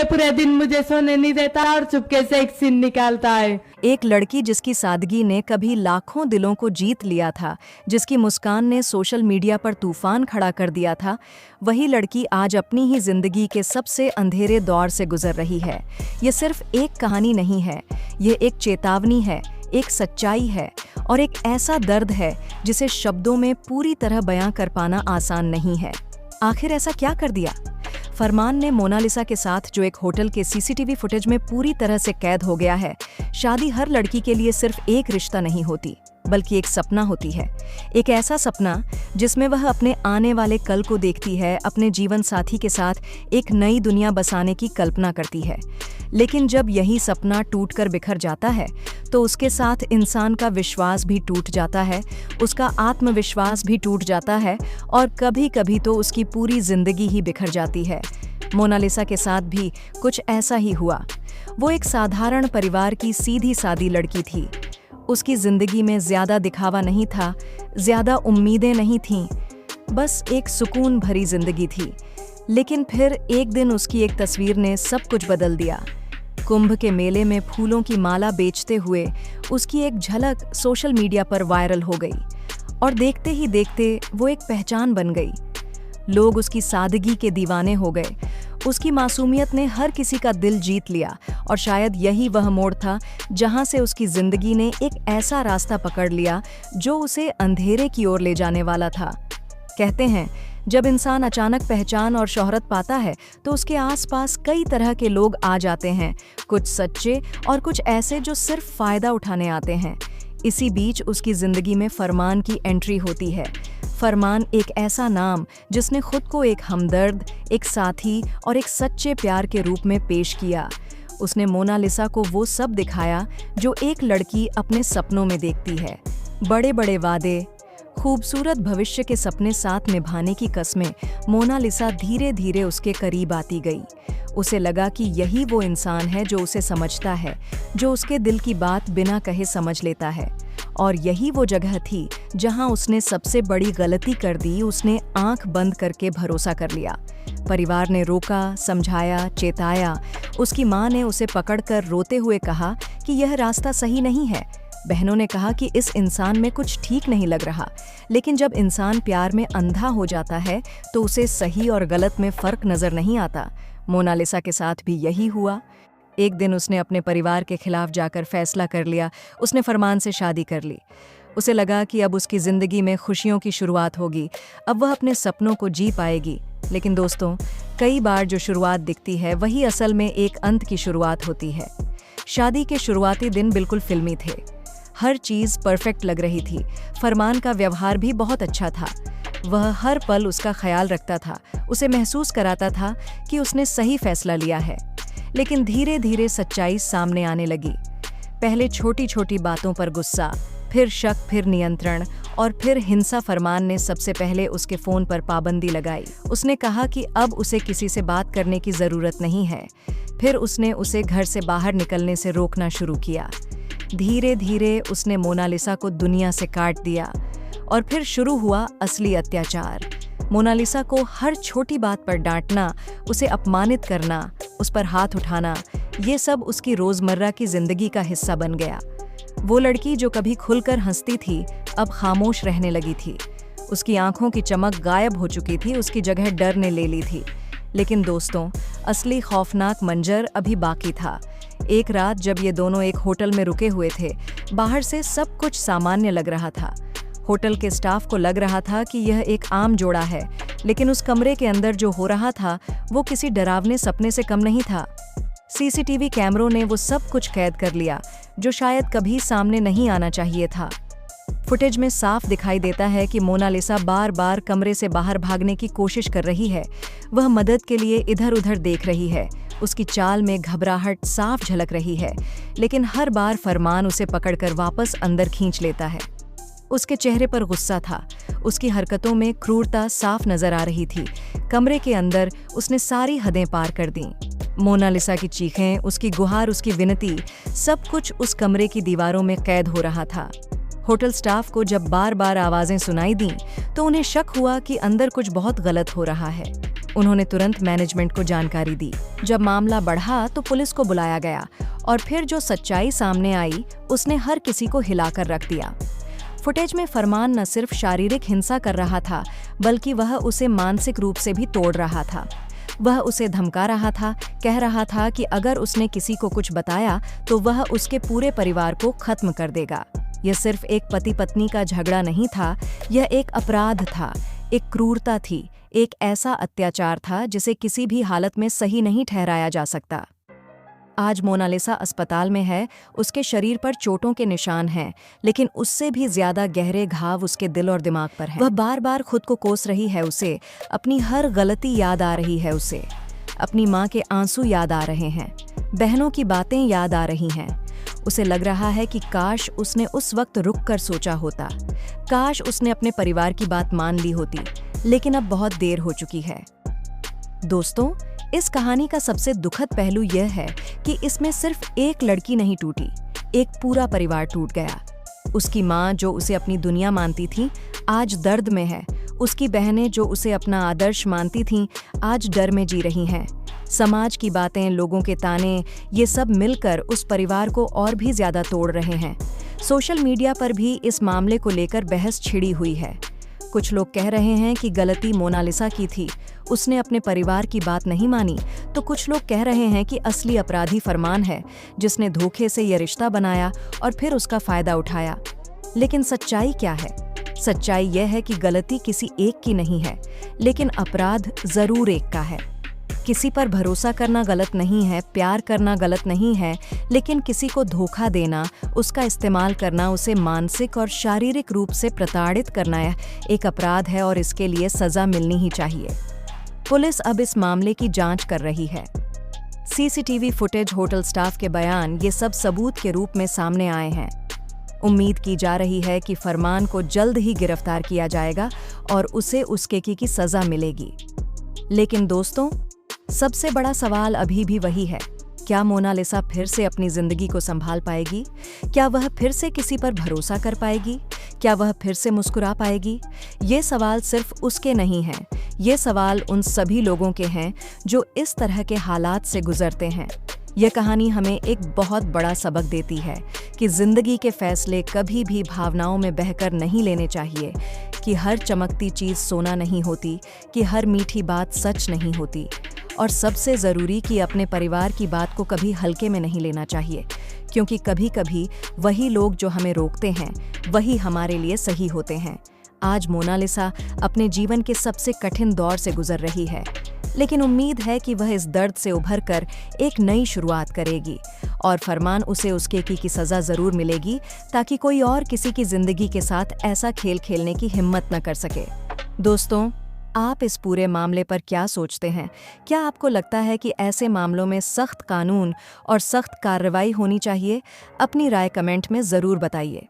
पूरे दिन मुझे सोने नहीं देता और चुपके से एक सीन निकालता है। एक लड़की जिसकी सादगी ने कभी लाखों दिलों को जीत लिया था, जिसकी मुस्कान ने सोशल मीडिया पर तूफान खड़ा कर दिया था, वही लड़की आज अपनी ही जिंदगी के सबसे अंधेरे दौर से गुजर रही है। ये सिर्फ एक कहानी नहीं है, ये एक चेतावनी है, एक सच्चाई है और एक ऐसा दर्द है जिसे शब्दों में पूरी तरह बयां कर पाना आसान नहीं है। आखिर ऐसा क्या कर दिया? फरमान ने मोनालिसा के साथ, जो एक होटल के सीसीटीवी फुटेज में पूरी तरह से कैद हो गया है। शादी हर लड़की के लिए सिर्फ एक रिश्ता नहीं होती, बल्कि एक सपना होती है। एक ऐसा सपना जिसमें वह अपने आने वाले कल को देखती है, अपने जीवन साथी के साथ एक नई दुनिया बसाने की कल्पना करती है। लेकिन जब यही सपना टूटकर बिखर जाता है तो उसके साथ इंसान का विश्वास भी टूट जाता है, उसका आत्मविश्वास भी टूट जाता है और कभी-कभी तो उसकी पूरी जिंदगी ही बिखर जाती है। मोनालिसा के साथ भी कुछ ऐसा ही हुआ। वो एक साधारण परिवार की सीधी सादी लड़की थी। उसकी जिंदगी में ज्यादा दिखावा नहीं था, ज्यादा उम्मीदें नहीं थीं, बस एक सुकून भरी जिंदगी थी। लेकिन फिर एक दिन उसकी एक तस्वीर ने सब कुछ बदल दिया। कुंभ के मेले में फूलों की माला बेचते हुए उसकी एक झलक सोशल मीडिया पर वायरल हो गई और देखते ही देखते वो एक पहचान बन गई। लोग उसकी सादगी के दीवाने हो गए। उसकी मासूमियत ने हर किसी का दिल जीत लिया और शायद यही वह मोड़ था जहां से उसकी जिंदगी ने एक ऐसा रास्ता पकड़ लिया जो उसे अंधेरे की ओर ले जाने वाला था। कहते हैं, जब इंसान अचानक पहचान और शोहरत पाता है तो उसके आसपास कई तरह के लोग आ जाते हैं, कुछ सच्चे और कुछ ऐसे जो सिर्फ फायदा उठाने आते हैं। इसी बीच उसकी जिंदगी में फरमान की एंट्री होती है। फरमान एक ऐसा नाम जिसने खुद को एक हमदर्द, एक साथी और एक सच्चे प्यार के रूप में पेश किया। उसने मोनालिसा को वो सब दिखाया जो एक लड़की अपने सपनों में देखती है। बड़े बड़े वादे, खूबसूरत भविष्य के सपने साथ निभाने की कस्में। मोनालिसा धीरे धीरे उसके करीब आती गई। उसे लगा कि यही वो इंसान है जो उसे समझता है, जो उसके दिल की बात बिना कहे समझ लेता है। और यही वो जगह थी जहां उसने सबसे बड़ी गलती कर दी। उसने आंख बंद करके भरोसा कर लिया। परिवार ने रोका, समझाया, चेताया। उसकी माँ ने उसे पकड़कर रोते हुए कहा कि यह रास्ता सही नहीं है। बहनों ने कहा कि इस इंसान में कुछ ठीक नहीं लग रहा। लेकिन जब इंसान प्यार में अंधा हो जाता है तो उसे सही और गलत में फर्क नजर नहीं आता। मोनालिसा के साथ भी यही हुआ। एक दिन उसने अपने परिवार के खिलाफ जाकर फैसला कर लिया। उसने फरमान से शादी कर ली। उसे लगा कि अब उसकी जिंदगी में खुशियों की शुरुआत होगी, अब वह अपने सपनों को जी पाएगी। लेकिन दोस्तों, कई बार जो शुरुआत दिखती है वही असल में एक अंत की शुरुआत होती है। शादी के शुरुआती दिन बिल्कुल फिल्मी थे। हर चीज परफेक्ट लग रही थी। फरमान का व्यवहार भी बहुत अच्छा था। वह हर पल उसका ख्याल रखता था, उसे महसूस कराता था कि उसने सही फैसला लिया है। लेकिन धीरे धीरे सच्चाई सामने आने लगी। पहले छोटी छोटी बातों पर गुस्सा, फिर शक, फिर नियंत्रण और फिर हिंसा। फरमान ने सबसे पहले उसके फोन पर पाबंदी लगाई। उसने कहा कि अब उसे किसी से बात करने की जरूरत नहीं है। फिर उसने उसे घर से बाहर निकलने से रोकना शुरू किया। धीरे धीरे उसने मोनालिसा को दुनिया से काट दिया और फिर शुरू हुआ असली अत्याचार। मोनालिसा को हर छोटी बात पर डांटना, उसे अपमानित करना, उस पर हाथ उठाना, ये सब उसकी रोजमर्रा की जिंदगी का हिस्सा बन गया। वो लड़की जो कभी खुलकर हंसती थी, अब खामोश रहने लगी थी। उसकी आंखों की चमक गायब हो चुकी थी, उसकी जगह डर ने ले ली थी। लेकिन दोस्तों, असली खौफनाक मंजर अभी बाकी था। एक रात जब ये दोनों एक होटल में रुके हुए थे, बाहर से सब कुछ सामान्य लग रहा था। होटल के स्टाफ को लग रहा था कि यह एक आम जोड़ा है, लेकिन उस कमरे के अंदर जो हो रहा था वो किसी डरावने सपने से कम नहीं था। सीसीटीवी कैमरों ने वो सब कुछ कैद कर लिया जो शायद कभी सामने नहीं आना चाहिए था। फुटेज में साफ दिखाई देता है कि मोनालिसा बार बार कमरे से बाहर भागने की कोशिश कर रही है। वह मदद के लिए इधर उधर देख रही है। उसकी चाल में घबराहट साफ झलक रही है, लेकिन हर बार फरमान उसे पकड़कर वापस अंदर खींच लेता है। उसके चेहरे पर गुस्सा था, उसकी हरकतों में क्रूरता साफ नजर आ रही थी। कमरे के अंदर उसने सारी हदें पार कर दी। मोनालिसा की चीखें, उसकी गुहार, उसकी विनती, सब कुछ उस कमरे की दीवारों में कैद हो रहा था। होटल स्टाफ को जब बार बार आवाजें सुनाई दी तो उन्हें शक हुआ कि अंदर कुछ बहुत गलत हो रहा है। उन्होंने तुरंत मैनेजमेंट को जानकारी दी। जब मामला बढ़ा तो पुलिस को बुलाया गया और फिर जो सच्चाई सामने आई उसने हर किसी को हिलाकर रख दिया। फुटेज में फरमान न सिर्फ शारीरिक हिंसा कर रहा था, बल्कि वह उसे मानसिक रूप से भी तोड़ रहा था। वह उसे धमका रहा था, कह रहा था कि अगर उसने किसी को कुछ बताया तो वह उसके पूरे परिवार को खत्म कर देगा। यह सिर्फ एक पति पत्नी का झगड़ा नहीं था, यह एक अपराध था, एक क्रूरता थी, एक ऐसा अत्याचार था जिसे किसी भी हालत में सही नहीं ठहराया जा सकता। आज मोनालिसा अस्पताल में है, उसके शरीर पर चोटों के निशान हैं, लेकिन उससे भी ज्यादा गहरे घाव उसके दिल और दिमाग पर हैं। वह बार बार खुद को कोस रही है, उसे अपनी हर गलती याद आ रही है, उसे अपनी माँ के आंसू याद आ रहे हैं, बहनों की बातें याद आ रही हैं। उसे लग रहा है कि काश उसने उस वक्त रुक कर सोचा होता, काश उसने अपने परिवार की बात मान ली होती, लेकिन अब बहुत देर हो चुकी है। दोस्तों, इस कहानी का सबसे दुखद पहलू यह है कि इसमें सिर्फ एक लड़की नहीं टूटी, एक पूरा परिवार टूट गया। उसकी माँ जो उसे अपनी दुनिया मानती थी, आज दर्द में है। उसकी बहनें जो उसे अपना आदर्श मानती थीं, आज डर में जी रही हैं। समाज की बातें, लोगों के ताने, ये सब मिलकर उस परिवार को और भी ज्यादा तोड़ रहे हैं। सोशल मीडिया पर भी इस मामले को लेकर बहस छिड़ी हुई है। कुछ लोग कह रहे हैं कि गलती मोनालिसा की थी, उसने अपने परिवार की बात नहीं मानी, तो कुछ लोग कह रहे हैं कि असली अपराधी फरमान है, जिसने धोखे से यह रिश्ता बनाया और फिर उसका फायदा उठाया। लेकिन सच्चाई क्या है? सच्चाई यह है कि गलती किसी एक की नहीं है, लेकिन अपराध जरूर एक का है। किसी पर भरोसा करना गलत नहीं है, प्यार करना गलत नहीं है, लेकिन किसी को धोखा देना, उसका इस्तेमाल करना, उसे मानसिक और शारीरिक रूप से प्रताड़ित करना एक अपराध है और इसके लिए सजा मिलनी ही चाहिए। पुलिस अब इस मामले की जांच कर रही है। सीसीटीवी फुटेज, होटल स्टाफ के बयान, ये सब सबूत के रूप में सामने आए हैं। उम्मीद की जा रही है कि फरमान को जल्द ही गिरफ्तार किया जाएगा और उसे उसके की सजा मिलेगी। लेकिन दोस्तों, सबसे बड़ा सवाल अभी भी वही है, क्या मोनालिसा फिर से अपनी जिंदगी को संभाल पाएगी? क्या वह फिर से किसी पर भरोसा कर पाएगी? क्या वह फिर से मुस्कुरा पाएगी? ये सवाल सिर्फ उसके नहीं हैं, ये सवाल उन सभी लोगों के हैं जो इस तरह के हालात से गुजरते हैं। यह कहानी हमें एक बहुत बड़ा सबक देती है कि जिंदगी के फैसले कभी भी भावनाओं में बहकर नहीं लेने चाहिए, कि हर चमकती चीज़ सोना नहीं होती, कि हर मीठी बात सच नहीं होती, और सबसे ज़रूरी कि अपने परिवार की बात को कभी हल्के में नहीं लेना चाहिए, क्योंकि कभी कभी वही लोग जो हमें रोकते हैं वही हमारे लिए सही होते हैं। आज मोनालिसा अपने जीवन के सबसे कठिन दौर से गुजर रही है, लेकिन उम्मीद है कि वह इस दर्द से उभरकर एक नई शुरुआत करेगी और फरमान उसे उसके की सज़ा ज़रूर मिलेगी, ताकि कोई और किसी की ज़िंदगी के साथ ऐसा खेल खेलने की हिम्मत न कर सके। दोस्तों, आप इस पूरे मामले पर क्या सोचते हैं? क्या आपको लगता है कि ऐसे मामलों में सख्त कानून और सख्त कार्रवाई होनी चाहिए? अपनी राय कमेंट में ज़रूर बताइए।